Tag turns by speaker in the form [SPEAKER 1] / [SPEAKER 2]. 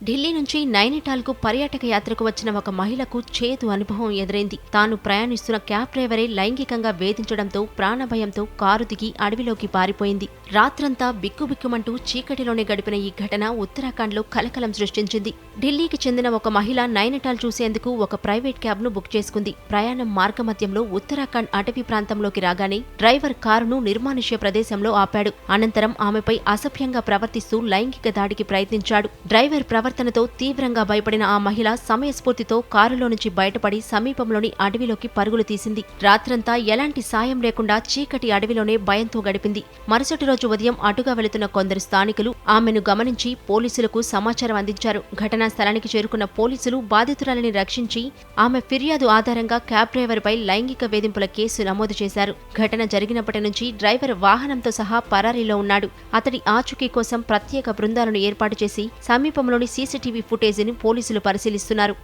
[SPEAKER 1] ఢిల్లీ నుంచి నైనిటాల్కు పర్యాటక యాత్రకు వచ్చిన ఒక మహిళకు చేదు అనుభవం ఎదురైంది. తాను ప్రయాణిస్తున్న క్యాబ్ డ్రైవరే లైంగికంగా వేధించడంతో ప్రాణభయంతో కారు దిగి అడవిలోకి పారిపోయింది. రాత్రంతా బిక్కుబిక్కుమంటూ చీకటిలోనే గడిపిన ఈ ఘటన ఉత్తరాఖండ్లో కలకలం సృష్టించింది. ఢిల్లీకి చెందిన ఒక మహిళ నైనిటాల్ చూసేందుకు ఒక ప్రైవేట్ క్యాబ్ను బుక్ చేసుకుంది. ప్రయాణం మార్గమధ్యంలో ఉత్తరాఖండ్ అటవీ ప్రాంతంలోకి రాగానే డ్రైవర్ కారును నిర్మానుష్య ప్రదేశంలో ఆపాడు. అనంతరం ఆమెపై అసభ్యంగా ప్రవర్తిస్తూ లైంగిక దాడికి ప్రయత్నించాడు. డ్రైవర్ ప్రవర్తనతో తీవ్రంగా భయపడిన ఆ మహిళ సమయస్ఫూర్తితో కారులో నుంచి బయటపడి సమీపంలోని అడవిలోకి పరుగులు తీసింది. రాత్రంతా ఎలాంటి సాయం లేకుండా చీకటి అడవిలోనే భయంతో గడిపింది. మరుసటి రోజు ఉదయం అటుగా వెళుతున్న కొందరు స్థానికులు ఆమెను గమనించి పోలీసులకు సమాచారం అందించారు. ఘటనా స్థలానికి చేరుకున్న పోలీసులు బాధితురాలిని రక్షించి ఆమె ఫిర్యాదు ఆధారంగా క్యాబ్ డ్రైవర్పై లైంగిక వేధింపుల కేసు నమోదు చేశారు. ఘటన జరిగినప్పటి నుంచి డ్రైవర్ వాహనంతో సహా పరారీలో ఉన్నాడు. అతడి ఆచూకీ కోసం ప్రత్యేక బృందాలను ఏర్పాటు చేసి సమీపంలోని సీసీటీవీ ఫుటేజీని పోలీసులు పరిశీలిస్తున్నారు.